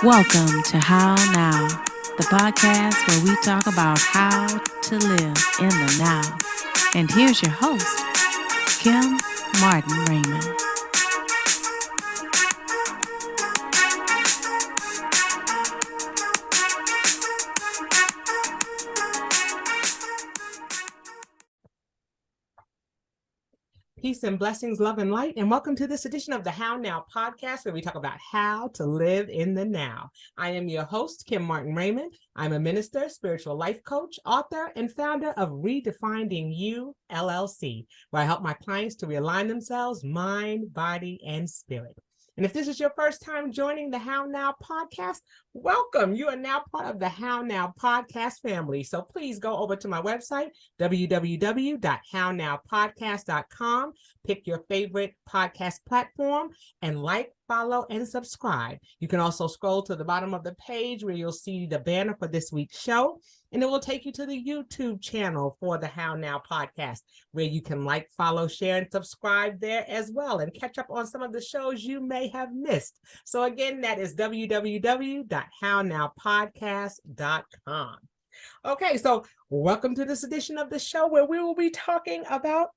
Welcome to How Now, the podcast where we talk about how to live in the now. And here's your host, Kim Martin Raymond. Peace and blessings, love and light, and welcome to this edition of the How Now podcast, where we talk about how to live in the now. I am your host, Kim Martin Raymond. I'm a minister, spiritual life coach, author, and founder of Redefining You, LLC, where I help my clients to realign themselves, mind, body, and spirit. And if this is your first time joining the How Now podcast, welcome. You are now part of the How Now podcast family. So please go over to my website, www.hownowpodcast.com. Pick your favorite podcast platform and like, follow, and subscribe. You can also scroll to the bottom of the page where you'll see the banner for this week's show, and it will take you to the YouTube channel for the How Now podcast, where you can like, follow, share, and subscribe there as well, and catch up on some of the shows you may have missed. So again, that is www.hownowpodcast.com. Okay, so welcome to this edition of the show where we will be talking about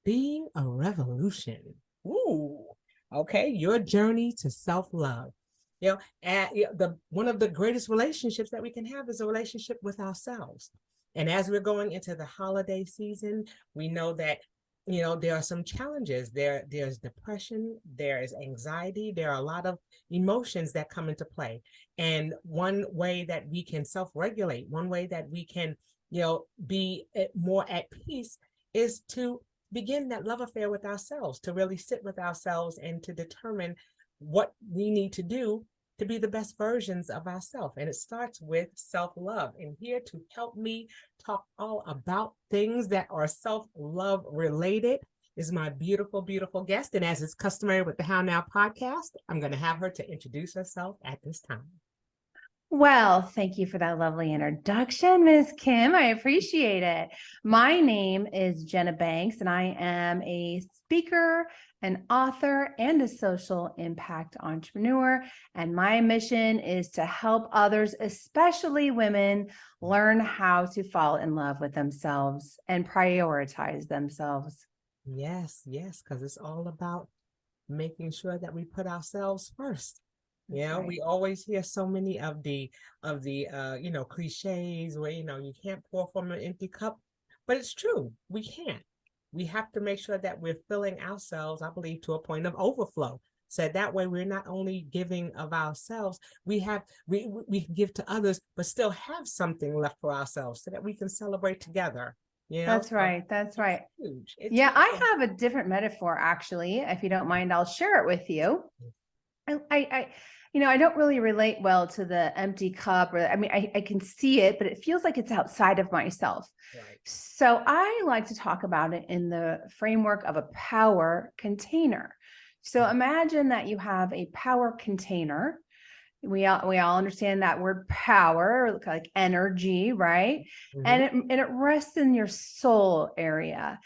being a revolution. Ooh. Okay, your journey to self-love. One of the greatest relationships that we can have is a relationship with ourselves. And as we're going into the holiday season, we know that there are some challenges. There's depression, there is anxiety, there are a lot of emotions that come into play. And one way that we can self-regulate, one way that we can, be more at peace is to begin that love affair with ourselves, to really sit with ourselves and to determine what we need to do to be the best versions of ourselves. And it starts with self-love. And here to help me talk all about things that are self-love related is my beautiful, beautiful guest. And as is customary with the How Now podcast, I'm going to have her to introduce herself at this time. Well, thank you for that lovely introduction, Ms. Kim. I appreciate it. My name is Jenna Banks, and I am a speaker, an author, and a social impact entrepreneur. And my mission is to help others, especially women, learn how to fall in love with themselves and prioritize themselves. Yes, because it's all about making sure that we put ourselves first. Right. We always hear so many of the cliches where, you can't pour from an empty cup, but it's true. We can't. We have to make sure that we're filling ourselves, I believe, to a point of overflow. So that way we're not only giving of ourselves, we can give to others, but still have something left for ourselves so that we can celebrate together. That's right. That's right. Huge. I have a different metaphor, actually. If you don't mind, I'll share it with you. I don't really relate well to the empty cup, I can see it, but it feels like it's outside of myself. Right. So I like to talk about it in the framework of a power container. So imagine that you have a power container. We all understand that word power, like energy, right? Mm-hmm. And it rests in your soul area.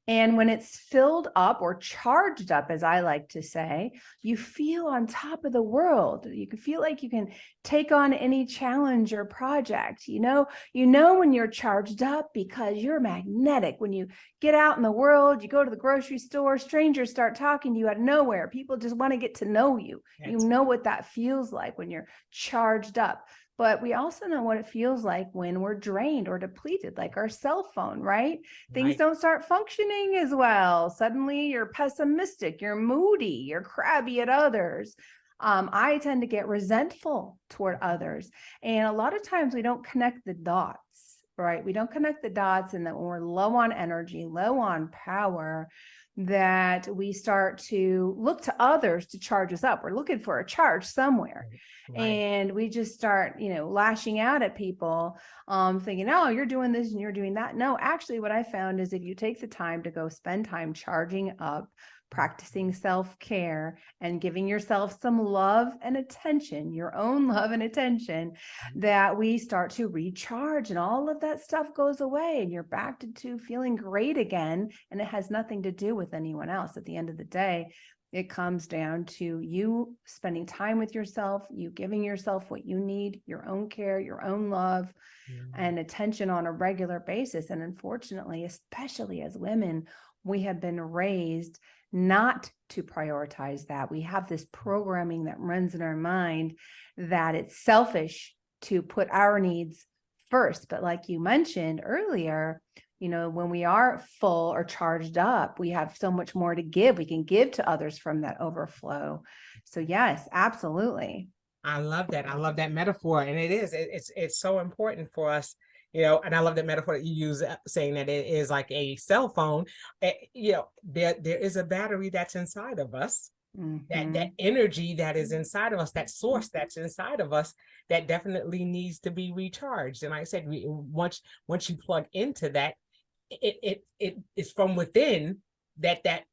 And when it's filled up or charged up, as I like to say, you feel on top of the world. You can feel like you can take on any challenge or project. When you're charged up because you're magnetic. When you get out in the world, you go to the grocery store, strangers start talking to you out of nowhere. People just want to get to know you. You know what that feels like when you're charged up. But we also know what it feels like when we're drained or depleted, like our cell phone, right? Things don't start functioning as well. Suddenly you're pessimistic, you're moody, you're crabby at others. I tend to get resentful toward others. And a lot of times we don't connect the dots, right? We don't connect the dots, and that when we're low on energy, low on power, that we start to look to others to charge us up. We're looking for a charge somewhere. Right. And we just start, lashing out at people, thinking, oh, you're doing this and you're doing that. No, actually, what I found is if you take the time to go spend time charging up, practicing self-care and giving yourself some love and attention, your own love and attention, that we start to recharge and all of that stuff goes away and you're back to feeling great again. And it has nothing to do with anyone else. At the end of the day, It comes down to you spending time with yourself, you giving yourself what you need, your own care, your own love, and attention on a regular basis. And unfortunately, especially as women, we have been raised not to prioritize that. We have this programming that runs in our mind that it's selfish to put our needs first. But like you mentioned earlier, when we are full or charged up, we have so much more to give. We can give to others from that overflow. So yes, absolutely. I love that. I love that metaphor. And it's so important for us, and I love that metaphor that you use, saying that it is like a cell phone. There is a battery that's inside of us, that energy that is inside of us, that source that's inside of us, that definitely needs to be recharged. And like I said, once you plug into that, it is from within that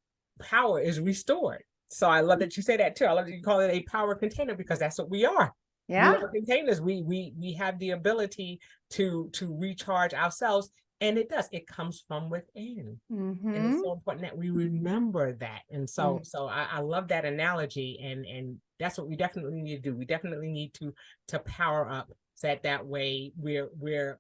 power is restored. So I love that you say that too. I love that you call it a power container, because that's what we are. Yeah. We are containers. We have the ability to recharge ourselves, and it comes from within. And it's so important that we remember that. And so I love that analogy, and that's what we definitely need to do. We definitely need to power up, so that way we're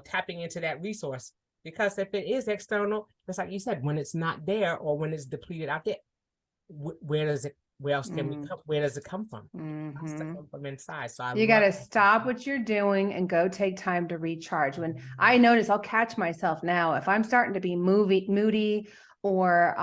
tapping into that resource. Because if it is external, just like you said, when it's not there or when it's depleted out there, where else can we come? Where does it come from? It has to come from inside. So you got to stop what you're doing and go take time to recharge. When I notice, I'll catch myself now if I'm starting to be moody or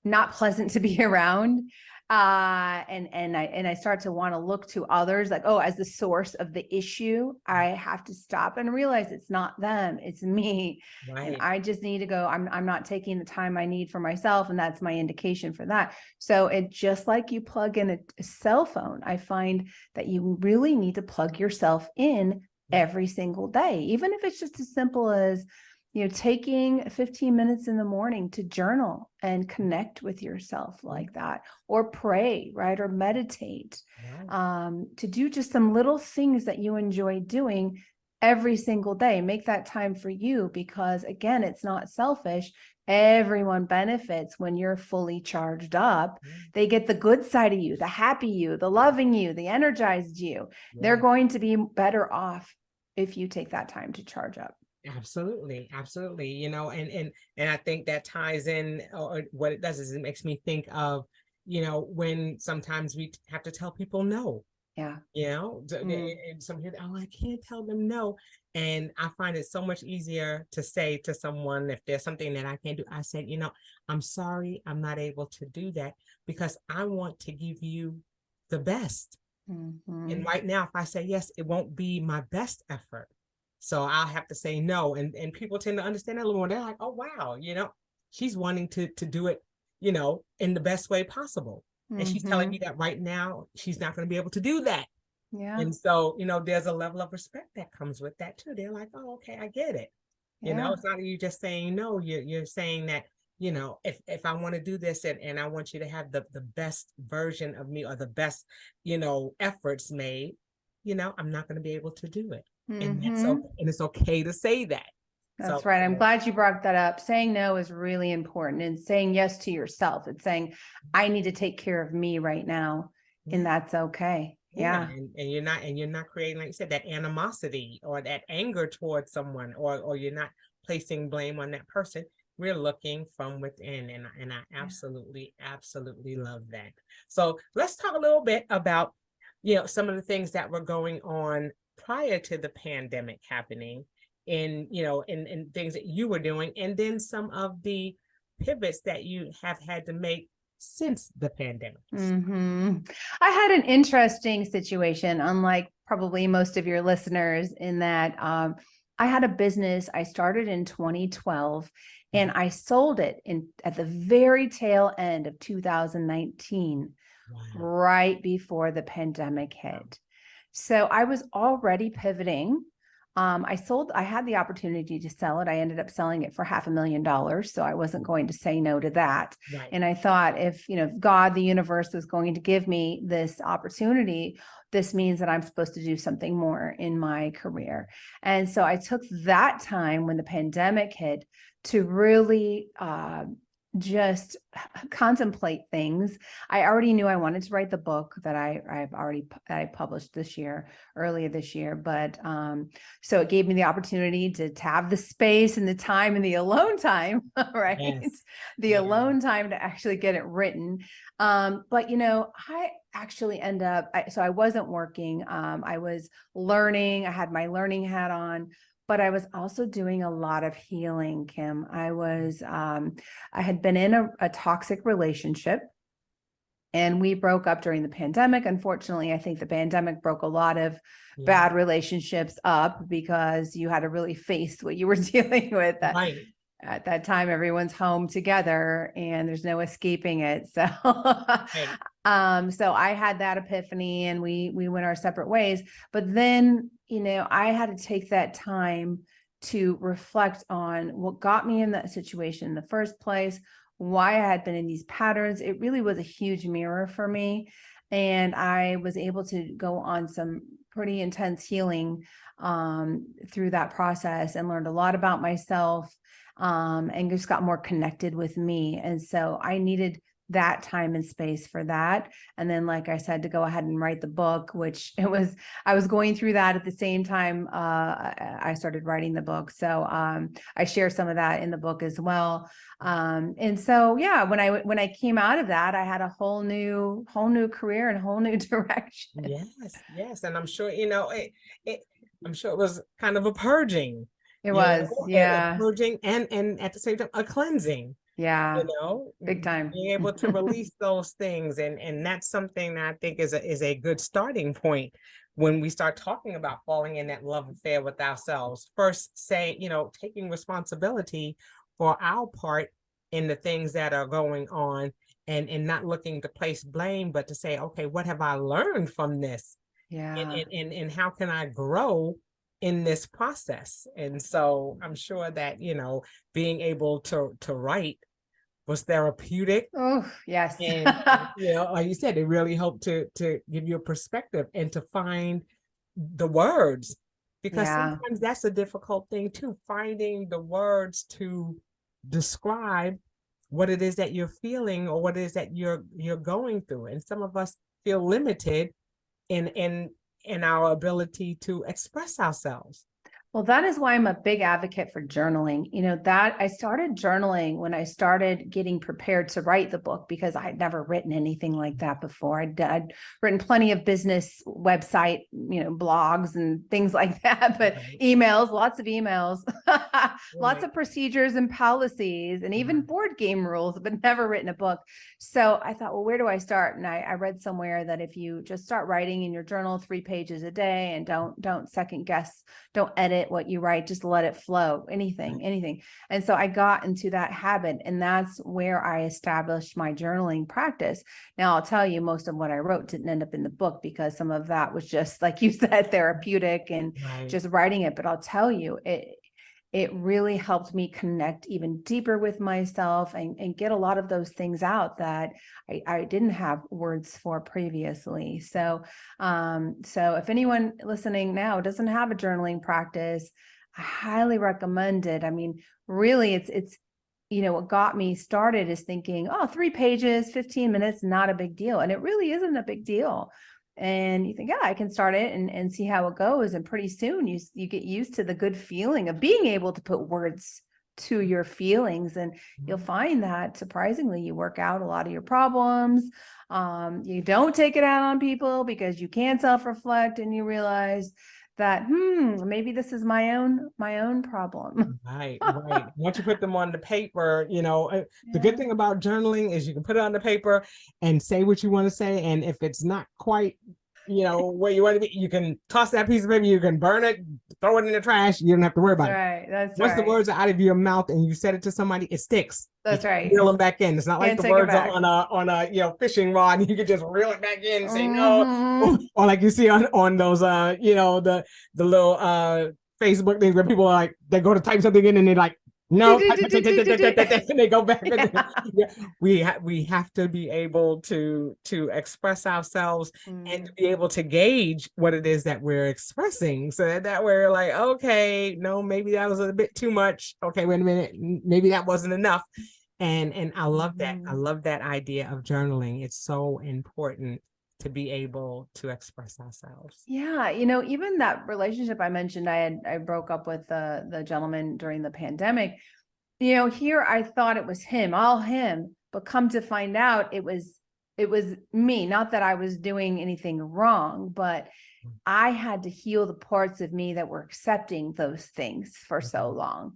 not pleasant to be around. And I start to want to look to others like, as the source of the issue. I have to stop and realize it's not them, it's me. Right. And I just need to go, I'm not taking the time I need for myself. And that's my indication for that. So it just like you plug in a cell phone, I find that you really need to plug yourself in every single day, even if it's just as simple as taking 15 minutes in the morning to journal and connect with yourself like that, or pray, right? Or meditate, to do just some little things that you enjoy doing every single day. Make that time for you, because again, it's not selfish. Everyone benefits when you're fully charged up. They get the good side of you, the happy you, the loving you, the energized you. They're going to be better off if you take that time to charge up. Absolutely. And I think that ties in, or what it does is it makes me think of, when sometimes we have to tell people no. Yeah. And some people, I can't tell them no. And I find it so much easier to say to someone, if there's something that I can't do, I said, I'm sorry, I'm not able to do that, because I want to give you the best. And right now, if I say yes, it won't be my best effort. So I'll have to say no. And people tend to understand that a little more. They're like, oh, wow, she's wanting to do it, in the best way possible. And she's telling me that right now, she's not going to be able to do that. Yeah. And so, there's a level of respect that comes with that too. They're like, oh, okay, I get it. It's not that you're just saying no, you're saying that, if I want to do this and I want you to have the best version of me, or the best, efforts made, I'm not going to be able to do it. And it's okay to say that. That's right. I'm glad you brought that up. Saying no is really important, and saying yes to yourself. It's saying, I need to take care of me right now. And that's okay. Yeah. And you're not creating, like you said, that animosity or that anger towards someone, or you're not placing blame on that person. We're looking from within. And I absolutely love that. So let's talk a little bit about, some of the things that were going on prior to the pandemic happening, in things that you were doing, and then some of the pivots that you have had to make since the pandemic. I had an interesting situation, unlike probably most of your listeners, in that I had a business I started in 2012, and I sold it at the very tail end of 2019, right before the pandemic hit. So I was already pivoting. I had the opportunity to sell it. I ended up selling it for $500,000. So I wasn't going to say no to that. Right. And I thought, if God, the universe, was going to give me this opportunity, this means that I'm supposed to do something more in my career. And so I took that time when the pandemic hit to really just contemplate things. I already knew I wanted to write the book that I published earlier this year. But so it gave me the opportunity to have the space and the time and the alone time, right? Yes. The alone time to actually get it written. But I actually so I wasn't working. I was learning. I had my learning hat on. But I was also doing a lot of healing, Kim. I had been in a toxic relationship, and we broke up during the pandemic. Unfortunately, I think the pandemic broke a lot of bad relationships up, because you had to really face what you were dealing with. Right. At that time, everyone's home together and there's no escaping it. So, so I had that epiphany, and we went our separate ways. But then, I had to take that time to reflect on what got me in that situation in the first place, why I had been in these patterns. It really was a huge mirror for me. And I was able to go on some pretty intense healing through that process, and learned a lot about myself, and just got more connected with me. And so I needed that time and space for that. And then, like I said, to go ahead and write the book, which I was going through that at the same time I started writing the book. So I share some of that in the book as well. And so, yeah, when I came out of that, I had a whole new career and a whole new direction. Yes. And I'm sure, I'm sure it was kind of a purging. It was, yeah. A purging and at the same time, a cleansing. Yeah. Big time. Being able to release those things. And that's something that I think is a good starting point when we start talking about falling in that love affair with ourselves. First, taking responsibility for our part in the things that are going on, and not looking to place blame, but to say, okay, what have I learned from this? Yeah. And how can I grow in this process? And so I'm sure that, being able to write was therapeutic. Oh, yes. And like you said, it really helped to give you a perspective and to find the words, because sometimes that's a difficult thing too, finding the words to describe what it is that you're feeling or what it is that you're going through. And some of us feel limited in our ability to express ourselves. Well, that is why I'm a big advocate for journaling. That I started journaling when I started getting prepared to write the book, because I had never written anything like that before. I'd written plenty of business website, blogs and things like that, but emails, lots of emails, lots of procedures and policies, and even board game rules, but never written a book. So I thought, well, where do I start? And I read somewhere that if you just start writing in your journal 3 pages a day, and don't second guess, don't edit what you write, just let it flow, anything. And so I got into that habit, and that's where I established my journaling practice. Now, I'll tell you, most of what I wrote didn't end up in the book, because some of that was just, like you said, therapeutic and just writing it. But I'll tell you, it really helped me connect even deeper with myself and get a lot of those things out that I didn't have words for previously. So if anyone listening now doesn't have a journaling practice, I highly recommend it. I mean, really, it's what got me started is thinking, 3 pages, 15 minutes, not a big deal. And it really isn't a big deal. And you think, I can start it and see how it goes. And pretty soon you get used to the good feeling of being able to put words to your feelings. And you'll find that surprisingly, you work out a lot of your problems. You don't take it out on people, because you can self-reflect and you realize that, maybe this is my own problem. Right. Once you put them on the paper, the good thing about journaling is you can put it on the paper and say what you want to say. And if it's not quite, where you want to be, you can toss that piece of paper, you can burn it, throw it in the trash. You don't have to worry about it. That's Once the words are out of your mouth and you said it to somebody, it sticks. That's right. Reel them back in. It's not like the words are on a fishing rod, and you can just reel it back in and say no. Or like you see on those the little Facebook things where people are like, they go to type something in and they're like, no, and they go back. We have to be able to express ourselves and to be able to gauge what it is that we're expressing, so that we're like, okay, no, maybe that was a bit too much. Okay, wait a minute, maybe that wasn't enough. And I love that. I Mhm. love that idea of journaling. It's so important to be able to express ourselves. Yeah, even that relationship I mentioned, I broke up with the gentleman during the pandemic. Here I thought it was him, all him, but come to find out it was me. Not that I was doing anything wrong, but I had to heal the parts of me that were accepting those things for so long,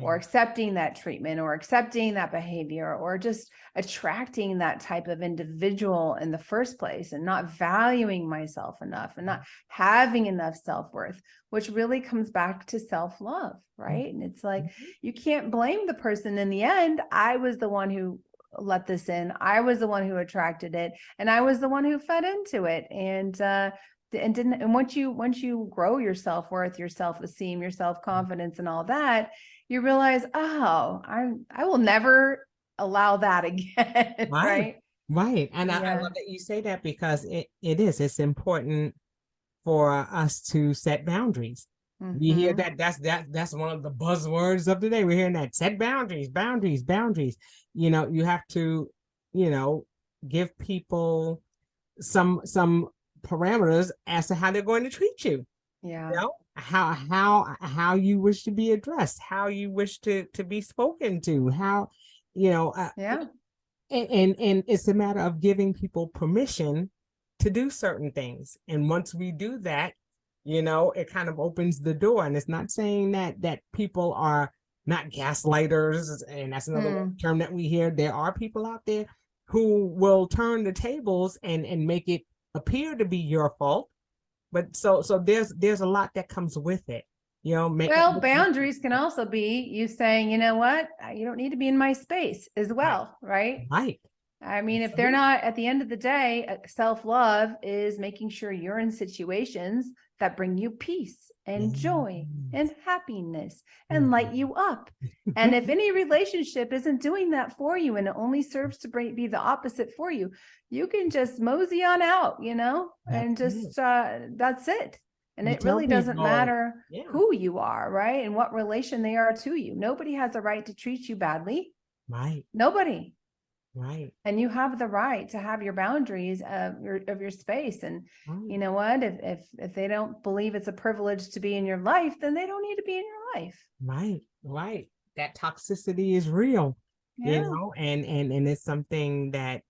or Right. accepting that treatment, or accepting that behavior, or just attracting that type of individual in the first place, and not valuing myself enough, and not having enough self-worth, which really comes back to self-love, right? And it's like, you can't blame the person in the end. I was the one who let this in. I was the one who attracted it, and I was the one who fed into it. And once you grow your self-worth, your self-esteem, your self-confidence, and all that, you realize, oh, I will never allow that again. Right. Right. Right. And I Yeah. love that you say that, because it's important for us to set boundaries. We hear Mhm. that, that's one of the buzzwords of the day. We're hearing that, set boundaries, boundaries, boundaries. You have to, give people some parameters as to how they're going to treat you. Yeah. How you wish to be addressed, how you wish to be spoken to, how, Yeah. and it's a matter of giving people permission to do certain things. And once we do that, it kind of opens the door. And it's not saying that people are not gaslighters, and that's another Mm. term that we hear. There are people out there who will turn the tables and make it appear to be your fault. But so there's a lot that comes with it. Well, boundaries can also be you saying, you know what, you don't need to be in my space as well, right? Right. I mean, if they're Absolutely. not, at the end of the day, self-love is making sure you're in situations that bring you peace and joy and happiness and light you up. And if any relationship isn't doing that for you, and it only serves to be the opposite for you, you can just mosey on out, and just that's it. And You it tell really doesn't people, matter yeah, who you are, right? And what relation they are to you. Nobody has a right to treat you badly. right, Nobody. right, And you have the right to have your boundaries of your space. And you right, know what, if they don't believe it's a privilege to be in your life, then they don't need to be in your life. right, right. That toxicity is real, Yeah. and it's something that,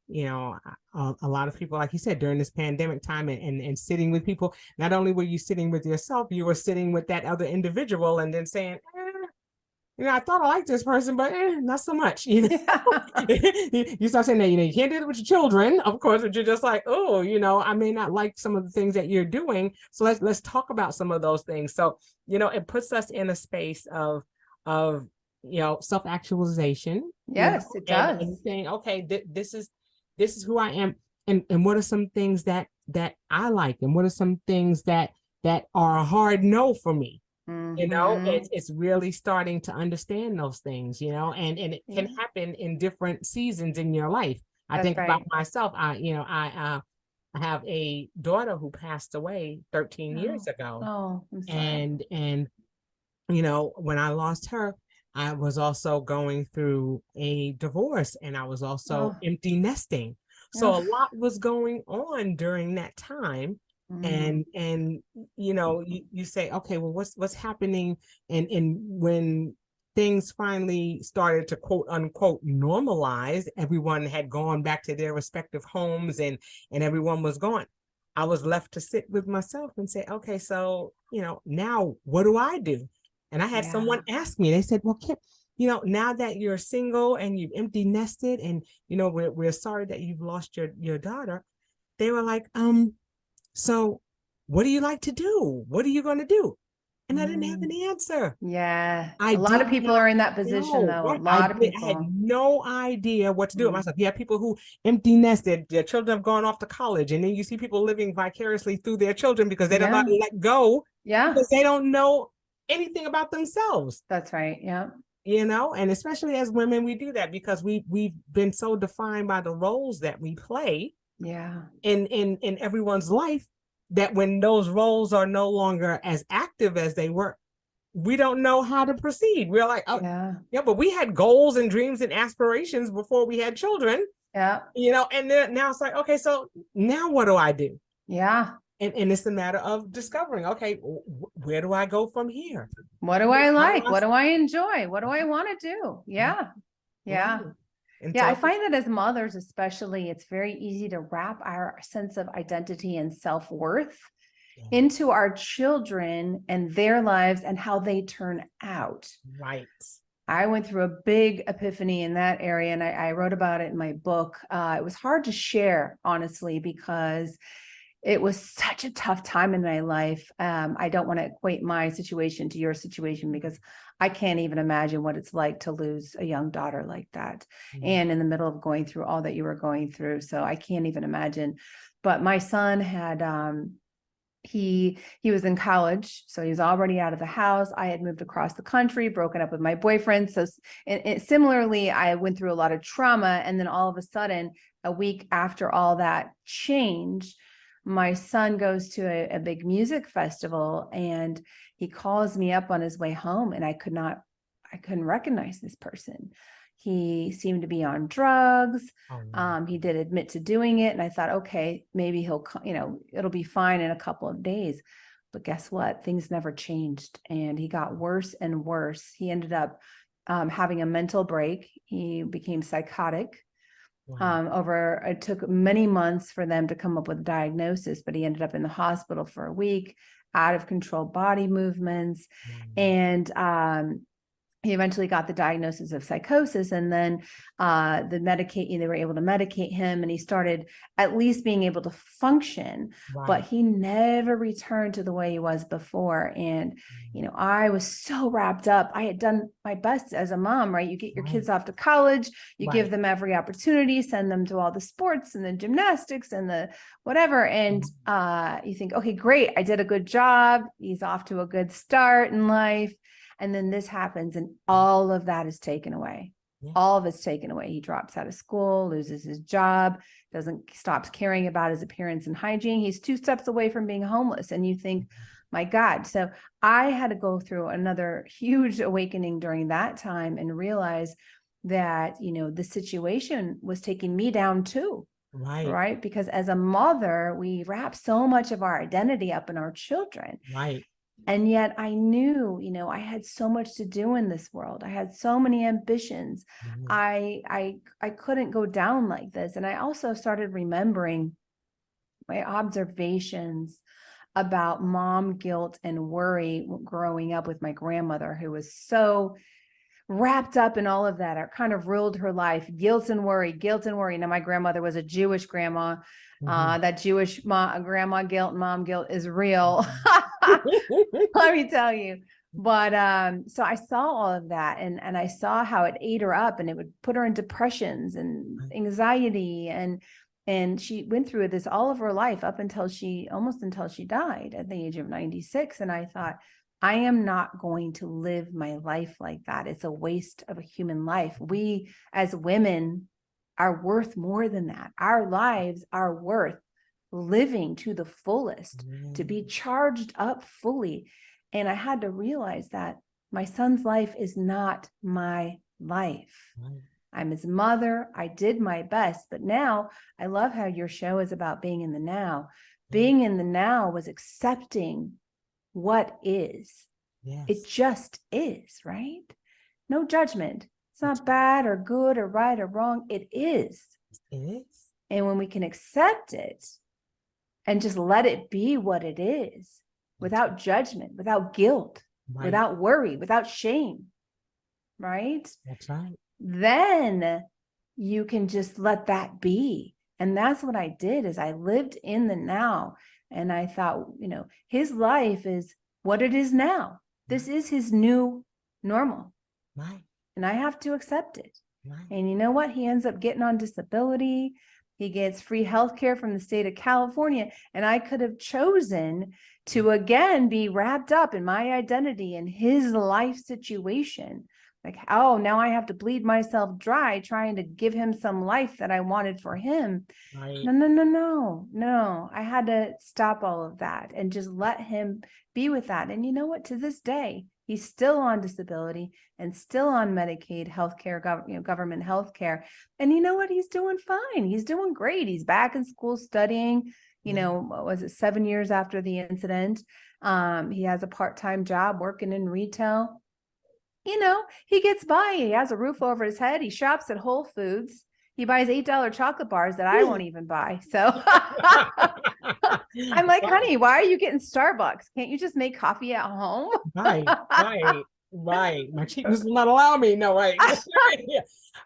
a lot of people, like you said, during this pandemic time, and sitting with people, not only were you sitting with yourself, you were sitting with that other individual, and then saying, I thought I liked this person, but not so much. Yeah. You start saying that, you can't do it with your children, of course, but you're just like, oh, I may not like some of the things that you're doing. So let's talk about some of those things. So, it puts us in a space of self-actualization, Yes, it and does. saying, okay, this is who I am, and what are some things that I like, and what are some things that are a hard no for me. Mm-hmm. It's really starting to understand those things, and it can Yeah, happen in different seasons in your life. I that's think about right. myself. I have a daughter who passed away 13 years Oh, ago. oh, I'm sorry. And when I lost her, I was also going through a divorce, and I was also Oh, empty nesting. So a ugh. lot was going on during that time. Mm. And you say, okay, well, what's happening? And when things finally started to quote unquote normalize, everyone had gone back to their respective homes, and everyone was gone. I was left to sit with myself and say, okay, so now what do I do? And I had Yeah. someone ask me, they said, well, Kim, now that you're single and you've empty nested, and we're sorry that you've lost your daughter. They were like, so what do you like to do? What are you going to do? And I didn't have Mm. an answer. Yeah. I A lot of didn't people have are in that position no, though. A right. lot of I had people. no idea what to do with Mm. myself. You have people who empty nested, their children have gone off to college, and then you see people living vicariously through their children because they don't know how Yeah. to let go, Yeah. because they don't know anything about themselves. That's right. Yeah. And especially as women, we do that because we've been so defined by the roles that we play Yeah. in everyone's life, that when those roles are no longer as active as they were, we don't know how to proceed. We're like, oh, Yeah. but we had goals and dreams and aspirations before we had children, Yeah. and then now it's like, okay, so now what do I do? Yeah. And it's a matter of discovering, okay, where do I go from here? What do I How like? do What do I enjoy? What do I want to do? Yeah. Yeah. Right. And Yeah, so I find that as mothers, especially, it's very easy to wrap our sense of identity and self-worth into our children and their lives and how they turn out. right. I went through a big epiphany in that area, and I wrote about it in my book. It was hard to share, honestly, because it was such a tough time in my life. I don't want to equate my situation to your situation, because I can't even imagine what it's like to lose a young daughter like that, and in the middle of going through all that you were going through. So I can't even imagine. But my son had he was in college, so he was already out of the house. I had moved across the country, broken up with my boyfriend. So similarly, I went through a lot of trauma, and then all of a sudden, a week after all that change, my son goes to a big music festival, and he calls me up on his way home, and I couldn't recognize this person. He seemed to be on drugs. He did admit to doing it. And I thought, okay, maybe it'll be fine in a couple of days. But guess what? Things never changed. And he got worse and worse. He ended up having a mental break. He became psychotic. It took many months for them to come up with a diagnosis, but he ended up in the hospital for a week, out of control body movements. And he eventually got the diagnosis of psychosis, and then they were able to medicate him, and he started at least being able to function, but he never returned to the way he was before. And, I was so wrapped up. I had done my best as a mom, right? You get your kids off to college, you give them every opportunity, send them to all the sports and the gymnastics and the whatever. And you think, okay, great. I did a good job. He's off to a good start in life. And then this happens, and all of that is taken away. All of it's taken away. He drops out of school, loses his job, stops caring about his appearance and hygiene. He's 2 steps away from being homeless. And you think, my God. So I had to go through another huge awakening during that time and realize that, the situation was taking me down too. Right. Because as a mother, we wrap so much of our identity up in our children. And yet I knew, I had so much to do in this world. I had so many ambitions. I couldn't go down like this. And I also started remembering my observations about mom guilt and worry growing up with my grandmother, who was so wrapped up in all of that. It kind of ruled her life. Guilt and worry. Now, my grandmother was a Jewish grandma. That Jewish grandma guilt, mom guilt is real. Let me tell you. But so I saw all of that, and I saw how it ate her up, and it would put her in depressions and anxiety, and she went through this all of her life almost until she died at the age of 96. And I thought, I am not going to live my life like that. It's a waste of a human life. We as women are worth more than that. Our lives are worth living to the fullest, to be charged up fully. And I had to realize that my son's life is not my life. I'm his mother. I did my best. But now I love how your show is about being in the now. Being in the now was accepting what is. It just is, right? No judgment. It's not bad or good or right or wrong. It is. And when we can accept it and just let it be what it is, without judgment, without guilt, without worry, without shame, right? That's right. Then you can just let that be. And that's what I did, is I lived in the now. And I thought, his life is what it is now. This is his new normal. And I have to accept it. And you know what? He ends up getting on disability. He gets free health care from the state of California. And I could have chosen to, again, be wrapped up in my identity and his life situation. Like, oh, now I have to bleed myself dry trying to give him some life that I wanted for him. No. I had to stop all of that and just let him be with that. And you know what? To this day, He's still on disability and still on Medicaid healthcare, government healthcare. And you know what? He's doing fine. He's doing great. He's back in school studying, what was it, 7 years after the incident. He has a part-time job working in retail. He gets by. He has a roof over his head. He shops at Whole Foods. He buys $8 chocolate bars that I won't even buy. So I'm like, honey, why are you getting Starbucks? Can't you just make coffee at home? Right. My cheapness will not allow me. No, right. Yeah.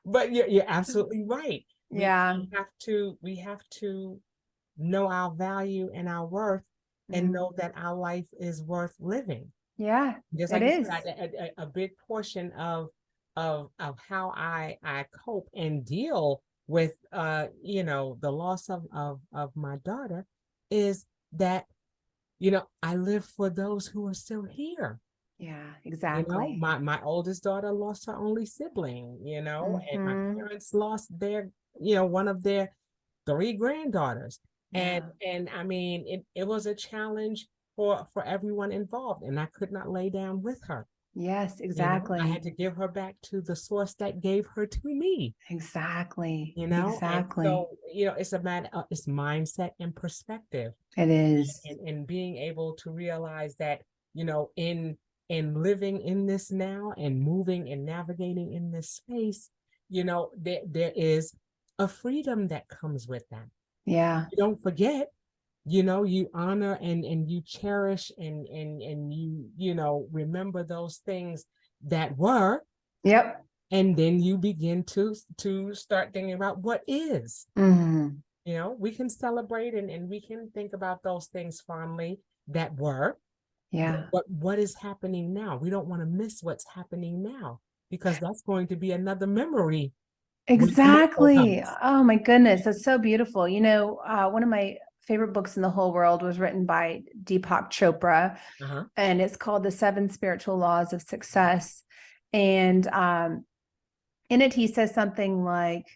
But you're absolutely right. Yeah. We have to know our value and our worth and know that our life is worth living. Yeah, just like you said, a big portion of how I cope and deal with the loss of my daughter is that I live for those who are still here. Yeah, exactly. My oldest daughter lost her only sibling, and my parents lost their one of their 3 granddaughters. Yeah. And I mean it was a challenge for everyone involved, and I could not lay down with her. Yes, exactly. I had to give her back to the source that gave her to me. Exactly. Exactly. And so it's a matter of it's mindset and perspective. It is. And being able to realize that in living in this now and moving and navigating in this space, there is a freedom that comes with that. Yeah. You don't forget. You honor and you cherish and you remember those things that were. Yep. And then you begin to start thinking about what is. We can celebrate and we can think about those things fondly that were. Yeah. But what is happening now? We don't want to miss what's happening now, because that's going to be another memory. Exactly. Oh my goodness. That's so beautiful. One of my favorite books in the whole world was written by Deepak Chopra, and it's called The 7 Spiritual Laws of Success. And in it, he says something like,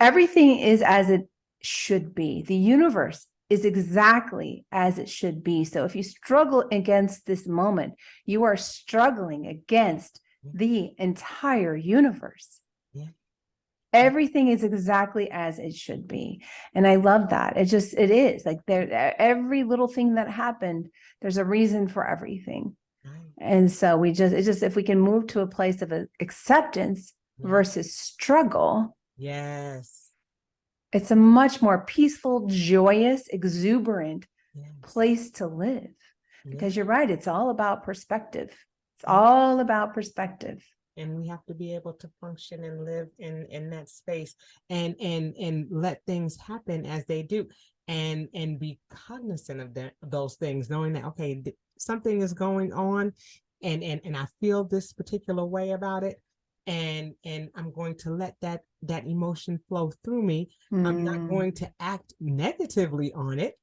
everything is as it should be. The universe is exactly as it should be. So if you struggle against this moment, you are struggling against the entire universe. Everything is exactly as it should be. And I love that. It is like every little thing that happened, there's a reason for everything. And so if we can move to a place of acceptance versus struggle. Yes. It's a much more peaceful, joyous, exuberant place to live. Because you're right. It's all about perspective. It's all about perspective. And we have to be able to function and live in that space and let things happen as they do, and be cognizant of those things, knowing that, okay, something is going on and I feel this particular way about it. And I'm going to let that emotion flow through me. I'm not going to act negatively on it,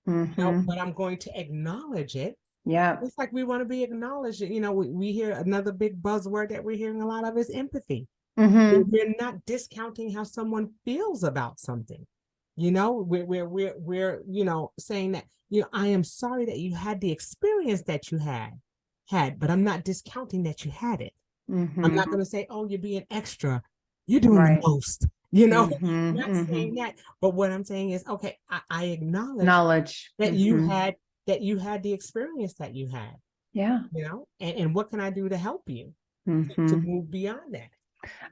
but I'm going to acknowledge it. Yeah. It's like we want to be acknowledged. We hear another big buzzword that we're hearing a lot of is empathy. We're not discounting how someone feels about something. We're saying that, I am sorry that you had the experience that you had, but I'm not discounting that you had it. I'm not going to say, oh, you're being extra. You're doing the most. I'm not saying that. But what I'm saying is, okay, I acknowledge that you had the experience that you had. Yeah. And what can I do to help you to move beyond that?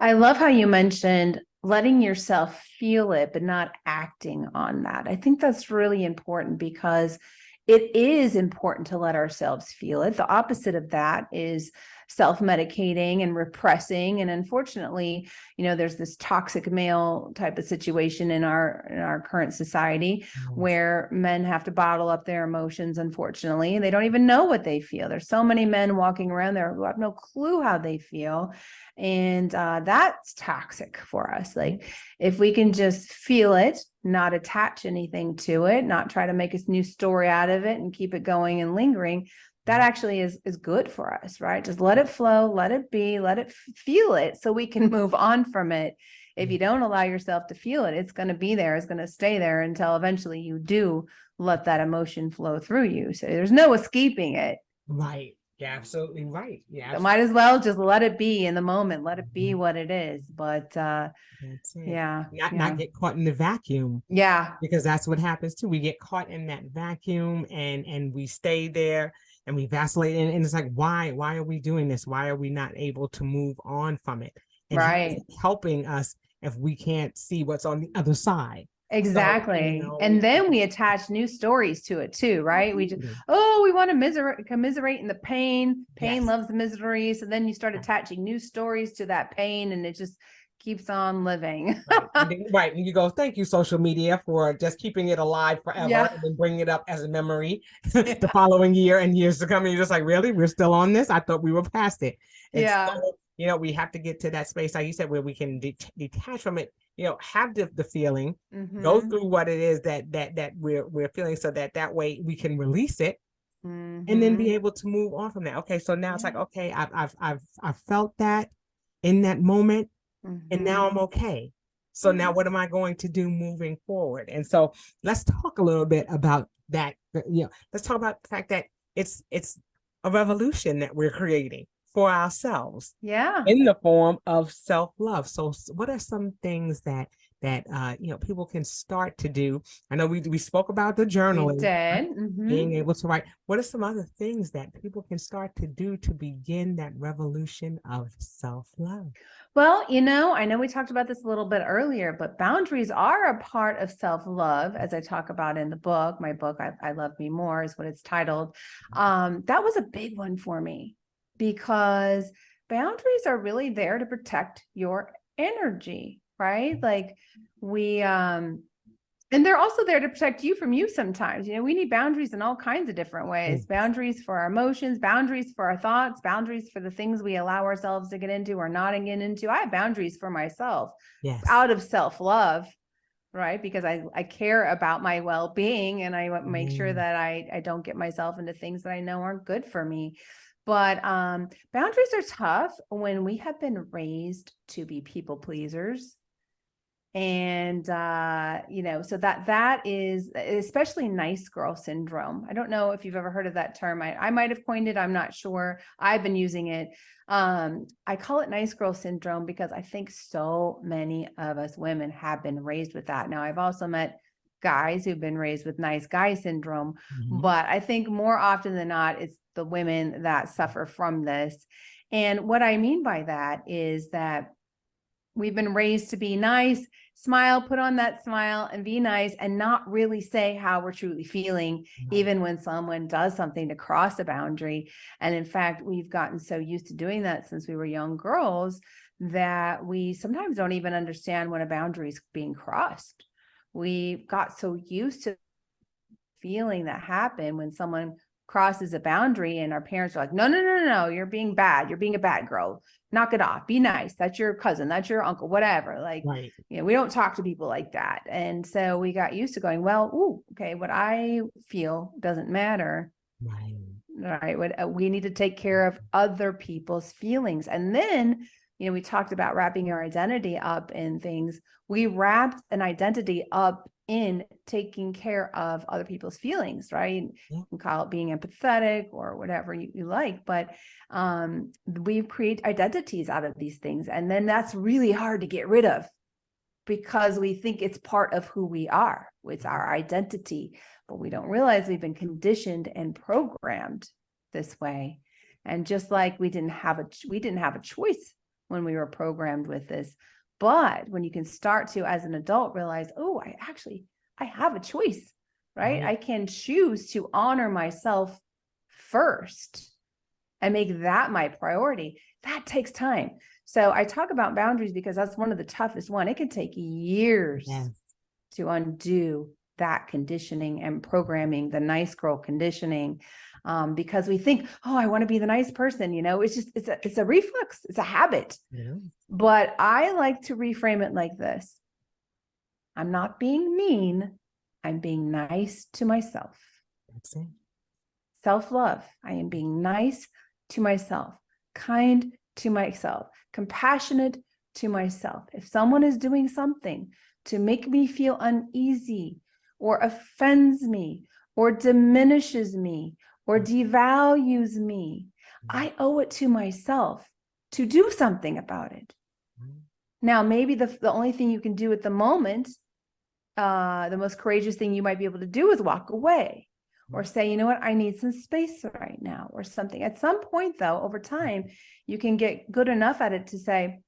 I love how you mentioned letting yourself feel it, but not acting on that. I think that's really important, because it is important to let ourselves feel it. The opposite of that is self-medicating and repressing. And unfortunately, there's this toxic male type of situation in our current society where men have to bottle up their emotions, unfortunately, and they don't even know what they feel. There's so many men walking around there who have no clue how they feel. And that's toxic for us. Like, if we can just feel it, not attach anything to it, not try to make a new story out of it and keep it going and lingering, that actually is good for us, right? Just let it flow, let it be, let it feel it, so we can move on from it If you don't allow yourself to feel it, it's going to be there. It's going to stay there until eventually you do let that emotion flow through you. So there's no escaping it. Right. Yeah, absolutely right. Yeah. So might as well just let it be in the moment. Let it be Mhm. what it is. But That's it. yeah. Not get caught in the vacuum, Yeah. because that's what happens too. We get caught in that vacuum and we stay there and we vacillate, and it's like, why are we doing this? Why are we not able to move on from it? And how is Right. it helping us if we can't see what's on the other side? So, Exactly. And then we attach new stories to it too, right? We just, we want to commiserate in the pain. Pain Yes. loves misery. So then you start Yes. attaching new stories to that pain, and it just keeps on living. Right. And you go, thank you, social media, for just keeping it alive forever, Yeah. and then bringing it up as a memory Yeah. the following year and years to come. And you're just like, really? We're still on this? I thought we were past it. And Yeah. so, we have to get to that space, like you said, where we can detach from it, have the feeling, go Mhm. through what it is that we're feeling, so that way we can release it, and then be Mhm. able to move on from that. Okay, so now it's like, okay, I've felt that in that moment, and now Mhm. I'm okay. So now what am I going to do moving forward? And so let's talk a little bit about that. Let's talk about the fact that it's a revolution that we're creating for ourselves Yeah. in the form of self-love. So what are some things that people can start to do? I know we spoke about the We journaling, did. being Mhm. able to write. What are some other things that people can start to do to begin that revolution of self-love? Well, I know we talked about this a little bit earlier, but boundaries are a part of self-love, as I talk about in the book. My book, I Love Me More, is what it's titled. That was a big one for me, because boundaries are really there to protect your energy, right? Like and they're also there to protect you from you sometimes. We need boundaries in all kinds of different ways. Boundaries for our emotions, boundaries for our thoughts, boundaries for the things we allow ourselves to get into or not get into. I have boundaries for myself out of self-love, right? Because I care about my well-being, and I want to make sure that I don't get myself into things that I know aren't good for me. But boundaries are tough when we have been raised to be people pleasers. And so that is especially nice girl syndrome. I don't know if you've ever heard of that term. I might have coined it, I'm not sure. I've been using it. I call it nice girl syndrome because I think so many of us women have been raised with that. Now, I've also met guys who've been raised with nice guy syndrome, but I think more often than not, it's the women that suffer from this. And what I mean by that is that we've been raised to be nice, smile, put on that smile and be nice, and not really say how we're truly feeling, even when someone does something to cross a boundary. And in fact, we've gotten so used to doing that since we were young girls that we sometimes don't even understand when a boundary is being crossed. We got so used to feeling that happen when someone crosses a boundary, and our parents are like, no, you're being bad. You're being a bad girl. Knock it off. Be nice. That's your cousin. That's your uncle, whatever. Like, we don't talk to people like that. And so we got used to going, well, okay, what I feel doesn't matter. Right. We need to take care of other people's feelings. And then, we talked about wrapping our identity up in things. We wrapped an identity up in taking care of other people's feelings, right? You can call it being empathetic or whatever you like, but we create identities out of these things. And then that's really hard to get rid of, because we think it's part of who we are. It's our identity, but we don't realize we've been conditioned and programmed this way. And just like we didn't have a choice when we were programmed with this. But when you can start to, as an adult, realize, I have a choice, right? I can choose to honor myself first and make that my priority. That takes time. So I talk about boundaries because that's one of the toughest one. It can take years to undo that conditioning and programming, the nice girl conditioning, because we think, I want to be the nice person. It's a reflex. It's a habit. But I like to reframe it like this. I'm not being mean. I'm being nice to myself. That's it. Self-love. I am being nice to myself, kind to myself, compassionate to myself, if someone is doing something to make me feel uneasy or offends me or diminishes me or devalues me, I owe it to myself to do something about it. Now, maybe the only thing you can do at the moment, the most courageous thing you might be able to do is walk away or say, you know what, I need some space right now or something. At some point, though, over time, you can get good enough at it to say,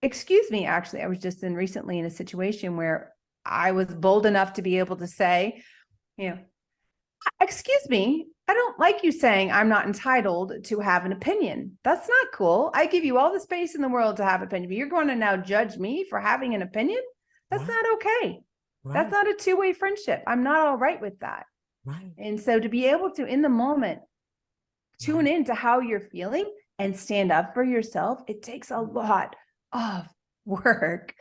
excuse me, actually, I was just recently in a situation where I was bold enough to be able to say, you know, excuse me, I don't like you saying I'm not entitled to have an opinion. That's not cool. I give you all the space in the world to have an opinion, but you're going to now judge me for having an opinion? That's not okay. That's not a two-way friendship. I'm not all right with that. And so to be able to, in the moment, tune into how you're feeling and stand up for yourself, it takes a lot of work.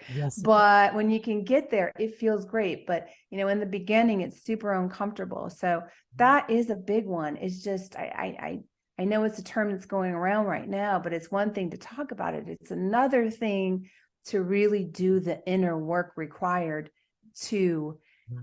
But when you can get there, it feels great. But, you know, in the beginning, it's super uncomfortable. So that is a big one. It's just, I know it's a term that's going around right now, but it's one thing to talk about it. It's another thing to really do the inner work required to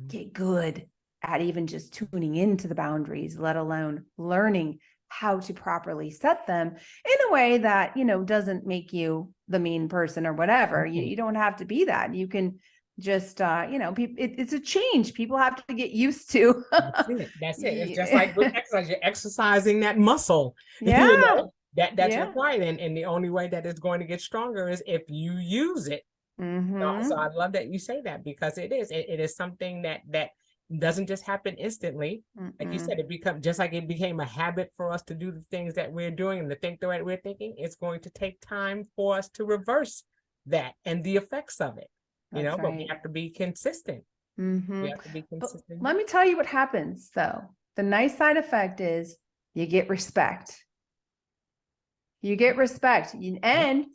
get good at even just tuning into the boundaries, let alone learning how to properly set them in a way that, you know, doesn't make you the mean person or whatever. You don't have to be that. You can just, you know, it's a change people have to get used to. That's it. It's just like with exercise, you're exercising that muscle. Yeah. You know, that's required. And the only way that it's going to get stronger is if you use it. So I love that you say that, because it is something that doesn't just happen instantly. Like you said, it becomes just like it became a habit for us to do the things that we're doing and to think the way we're thinking. It's going to take time for us to reverse that and the effects of it. You know, but we have to be consistent. We have to be consistent. But let me tell you what happens, though. The nice side effect is you get respect. You get respect, and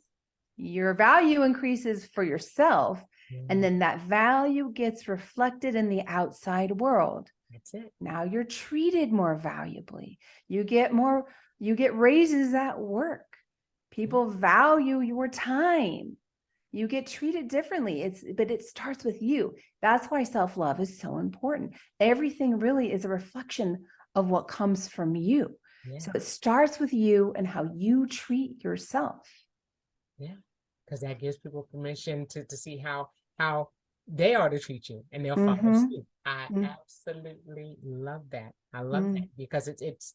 your value increases for yourself. And then that value gets reflected in the outside world. That's it. Now you're treated more valuably. You get raises at work. People value your time. You get treated differently. But it starts with you. That's why self-love is so important. Everything really is a reflection of what comes from you. So it starts with you and how you treat yourself. Yeah. Because that gives people permission to see how they are to treat you, and they'll follow suit. I absolutely love that. I love that, because it's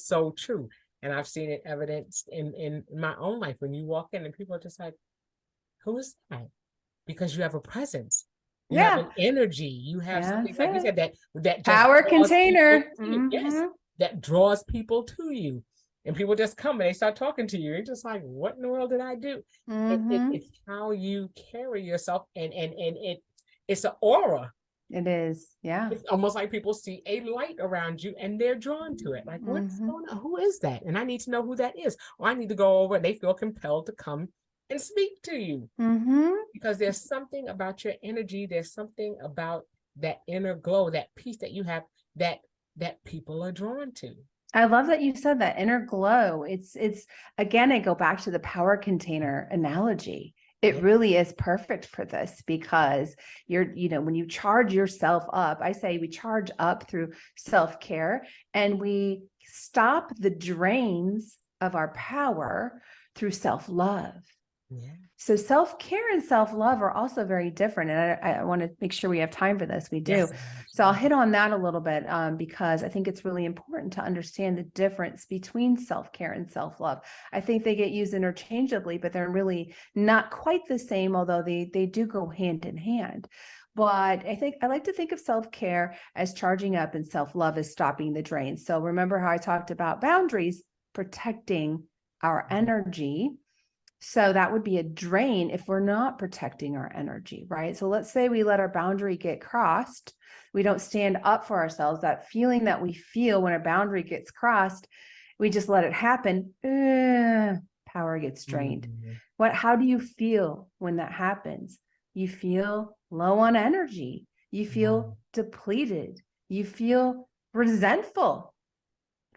so true. And I've seen it evidenced in my own life. When you walk in and people are just like, who is that? Because you have a presence. You have an energy. You have something, like you said, that power container. Yes, that draws people to you. And people just come and they start talking to you. You're just like, what in the world did I do? It's how you carry yourself, and it's an aura. It is, yeah. It's almost like people see a light around you and they're drawn to it. Like, what's going on? Who is that? And I need to know who that is. Or I need to go over, and they feel compelled to come and speak to you. Because there's something about your energy. There's something about that inner glow, that peace that you have, that people are drawn to. I love that you said that inner glow. It's again, I go back to the power container analogy. It really is perfect for this, because when you charge yourself up, I say we charge up through self-care, and we stop the drains of our power through self-love. So self-care and self-love are also very different. And I want to make sure we have time for this. We do. So I'll hit on that a little bit because I think it's really important to understand the difference between self-care and self-love. I think they get used interchangeably, but they're really not quite the same, although they do go hand in hand. But I like to think of self-care as charging up and self-love as stopping the drain. So remember how I talked about boundaries protecting our energy. So that would be a drain if we're not protecting our energy, right? So let's say we let our boundary get crossed. We don't stand up for ourselves. That feeling that we feel when a boundary gets crossed, we just let it happen. Power gets drained. How do you feel when that happens? You feel low on energy. You feel depleted. You feel resentful.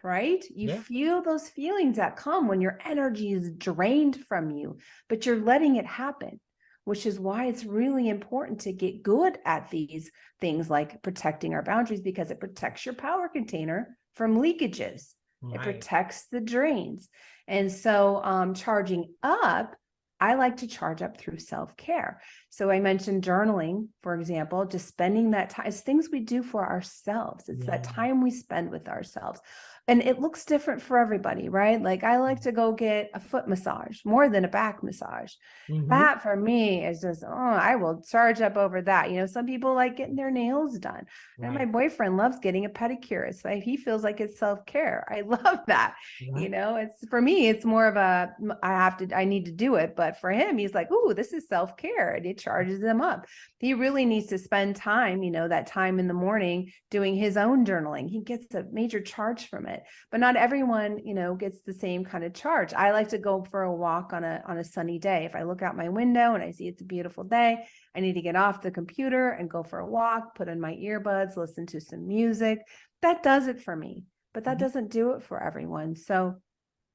Right? You feel those feelings that come when your energy is drained from you, but you're letting it happen. which is why it's really important to get good at these things like protecting our boundaries, because it protects your power container from leakages. It protects the drains. And so charging up, I like to charge up through self-care. So I mentioned journaling, for example, just spending that time. It's things we do for ourselves. It's that time we spend with ourselves. And it looks different for everybody, right? Like I like to go get a foot massage more than a back massage. That for me is just, I will charge up over that. You know, some people like getting their nails done. And my boyfriend loves getting a pedicure. It's like he feels like it's self-care. I love that. You know, it's for me, it's more of a I need to do it. But for him, he's like, ooh, this is self-care. And it charges him up. He really needs to spend time, you know, that time in the morning doing his own journaling. He gets a major charge from it. But not everyone, you know, gets the same kind of charge. I like to go for a walk on a sunny day. If I look out my window and I see it's a beautiful day, I need to get off the computer and go for a walk, put in my earbuds, listen to some music. That does it for me, but that doesn't do it for everyone. So,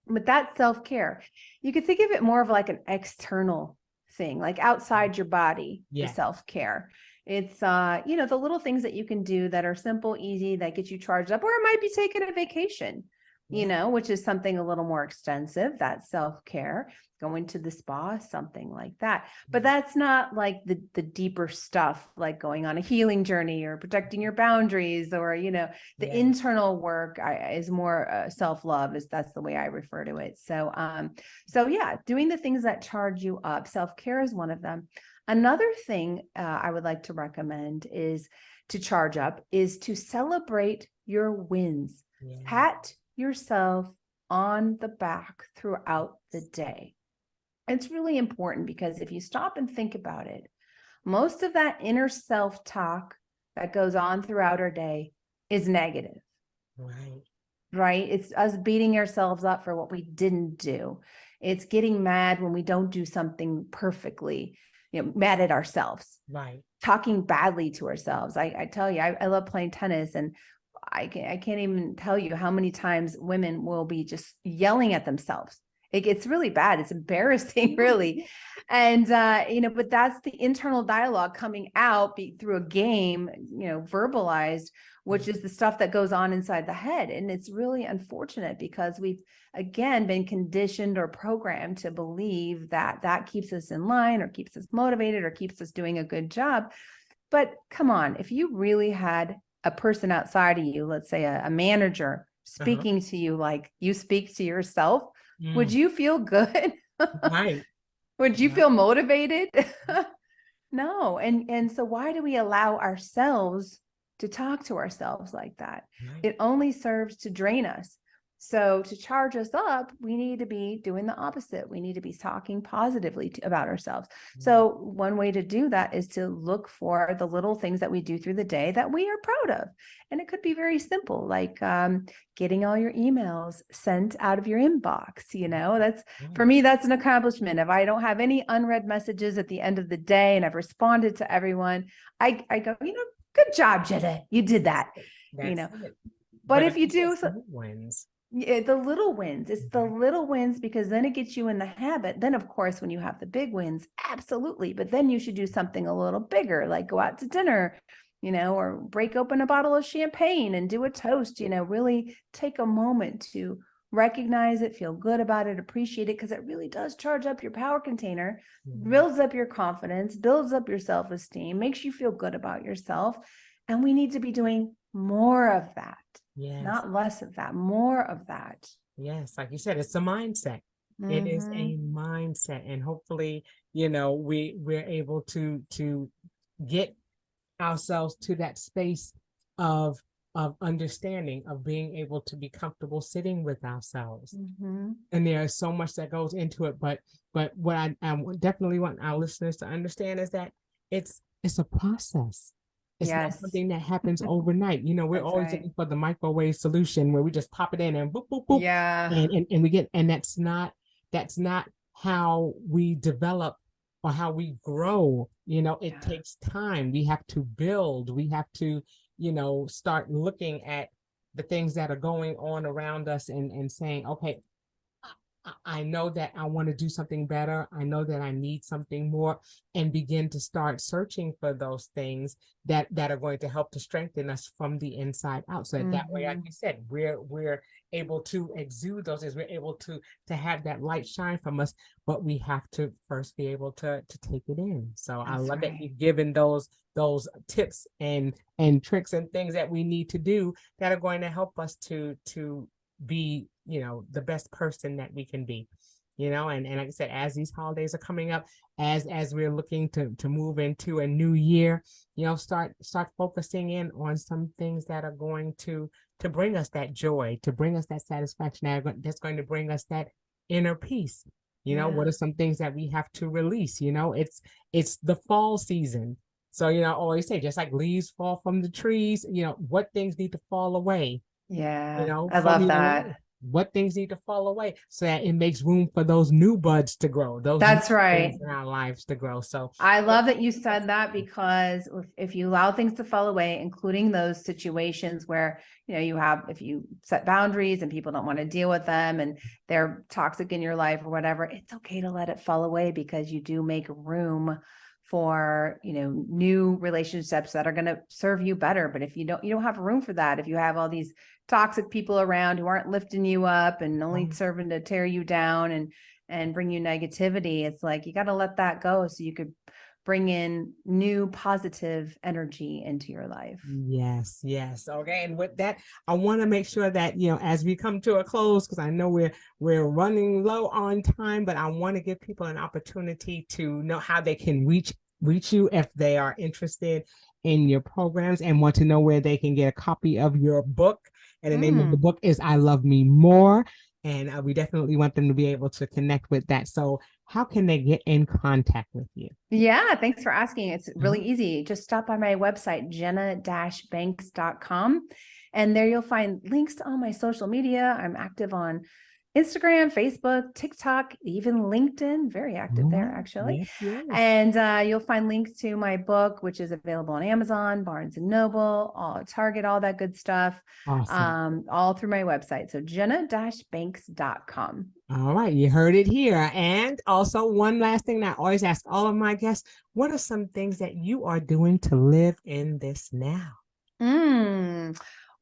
but that's self-care. You could think of it more of like an external thing, like outside your body, the self-care. It's, you know, the little things that you can do that are simple, easy, that get you charged up, or it might be taking a vacation, you know, which is something a little more extensive. That's self-care, going to the spa, something like that. But that's not like the deeper stuff, like going on a healing journey or protecting your boundaries, or, you know, the internal work is more self-love, that's the way I refer to it. So, so yeah, doing the things that charge you up, self-care is one of them. Another thing I would like to recommend is to charge up is to celebrate your wins. Pat yourself on the back throughout the day. It's really important because if you stop and think about it, most of that inner self-talk that goes on throughout our day is negative. Right? It's us beating ourselves up for what we didn't do. It's getting mad when we don't do something perfectly. You know, mad at ourselves, talking badly to ourselves. I tell you, I love playing tennis, and I can't even tell you how many times women will be just yelling at themselves. It gets really bad. It's embarrassing, really. And, you know, but that's the internal dialogue coming out through a game, you know, verbalized, which is the stuff that goes on inside the head. And it's really unfortunate because we've, again, been conditioned or programmed to believe that that keeps us in line or keeps us motivated or keeps us doing a good job. But come on, if you really had a person outside of you, let's say a manager speaking to you like you speak to yourself, would you feel good? Would you feel motivated? No. And so why do we allow ourselves to talk to ourselves like that? It only serves to drain us. So to charge us up, we need to be doing the opposite. We need to be talking positively about ourselves. So one way to do that is to look for the little things that we do through the day that we are proud of. And it could be very simple, like getting all your emails sent out of your inbox. You know, that's, for me, that's an accomplishment. If I don't have any unread messages at the end of the day and I've responded to everyone, I go, you know, good job, Jenna. You did that. You know, but if you do wins. The little wins, it's the little wins, because then it gets you in the habit. Then, of course, when you have the big wins, absolutely. But then you should do something a little bigger, like go out to dinner, you know, or break open a bottle of champagne and do a toast, you know, really take a moment to recognize it, feel good about it, appreciate it, because it really does charge up your power container, builds up your confidence, builds up your self-esteem, makes you feel good about yourself. And we need to be doing more of that. Not less of that, more of that. Yes, like you said, it's a mindset. It is a mindset, and hopefully, you know, we're able to get ourselves to that space of understanding, of being able to be comfortable sitting with ourselves. And there's so much that goes into it, but what I definitely want our listeners to understand is that it's a process. It's not something that happens overnight. You know, we're always looking for the microwave solution where we just pop it in and boop, boop, boop. And we get, and that's not how we develop or how we grow. You know, it takes time. We have to build. We have to, you know, start looking at the things that are going on around us and saying, okay, I know that I want to do something better. I know that I need something more, and begin to start searching for those things that are going to help to strengthen us from the inside out. So that way, like you said, we're able to exude those things. We're able to have that light shine from us, but we have to first be able to take it in. So I love that you've given those tips and tricks and things that we need to do that are going to help us to be, the best person that we can be, and like I said, as these holidays are coming up, as we're looking to move into a new year, start focusing in on some things that are going to bring us that joy, to bring us that satisfaction, that's going to bring us that inner peace. What are some things that we have to release? It's the fall season. So, I always say, just like leaves fall from the trees, what things need to fall away. Yeah, I love that. What things need to fall away so that it makes room for those new buds to grow, That's right, in our lives to grow. So I love that you said that, because if you allow things to fall away, including those situations where, if you set boundaries and people don't want to deal with them and they're toxic in your life or whatever, it's okay to let it fall away, because you do make room for, new relationships that are going to serve you better. But if you don't have room for that, if you have all these toxic people around who aren't lifting you up and only serving to tear you down and bring you negativity, it's like, you got to let that go so you could bring in new positive energy into your life. Yes. Okay. And with that, I want to make sure that, as we come to a close, because I know we're running low on time, but I want to give people an opportunity to know how they can reach you if they are interested in your programs and want to know where they can get a copy of your book. And the name of the book is I Love Me More. And we definitely want them to be able to connect with that. So how can they get in contact with you? Yeah, thanks for asking. It's really easy. Just stop by my website, jenna-banks.com. And there you'll find links to all my social media. I'm active on Instagram, Facebook, TikTok, even LinkedIn, very active there actually. Yes. And you'll find links to my book, which is available on Amazon, Barnes and Noble, Target, all that good stuff. Awesome. All through my website. So jenna-banks.com. All right, you heard it here. And also, one last thing that I always ask all of my guests: what are some things that you are doing to live in this now?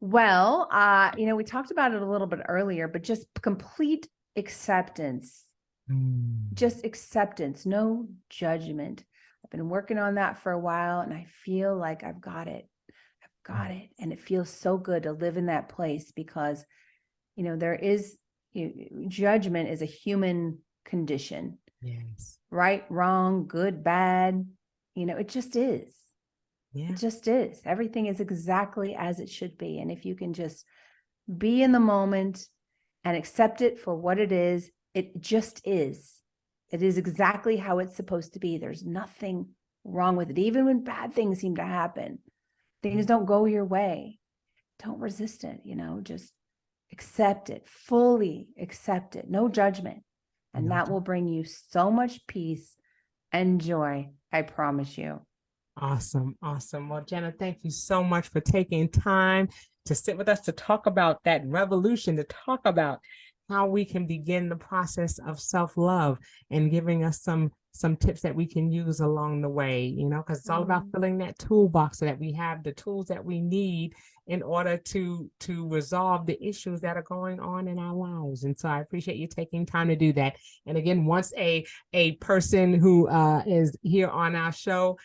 Well, we talked about it a little bit earlier, but just complete acceptance. Just acceptance, no judgment. I've been working on that for a while, and I feel like I've got it. And it feels so good to live in that place, because, there is judgment is a human condition. Yes. Right, wrong, good, bad. It just is. It just is. Everything is exactly as it should be. And if you can just be in the moment and accept it for what it is, it just is. It is exactly how it's supposed to be. There's nothing wrong with it. Even when bad things seem to happen, things don't go your way, don't resist it, just accept it, fully accept it, no judgment. And that will bring you so much peace and joy. I promise you. Awesome. Well, Jenna, thank you so much for taking time to sit with us, to talk about that revolution, to talk about how we can begin the process of self-love, and giving us some tips that we can use along the way, because it's all about filling that toolbox so that we have the tools that we need in order to resolve the issues that are going on in our lives. And so I appreciate you taking time to do that. And again, once a person who is here on our show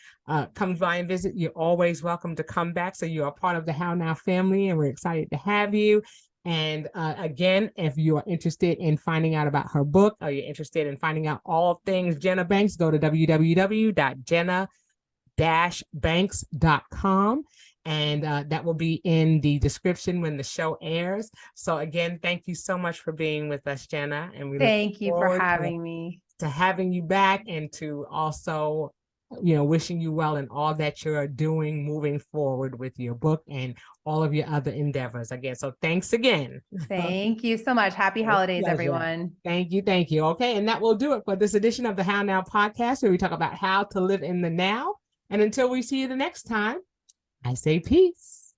comes by and visit, you're always welcome to come back. So you are part of the How Now family, and we're excited to have you. And again, if you are interested in finding out about her book, or you're interested in finding out all things Jenna Banks, go to www.jenna-banks.com. And that will be in the description when the show airs. So again, thank you so much for being with us, Jenna. And we thank you for having me. To having you back, and to also, wishing you well in all that you're doing moving forward with your book and all of your other endeavors again. So thanks again. Thank you so much. Happy holidays, everyone. Thank you. Okay. And that will do it for this edition of the How Now podcast, where we talk about how to live in the now. And until we see you the next time, I say peace.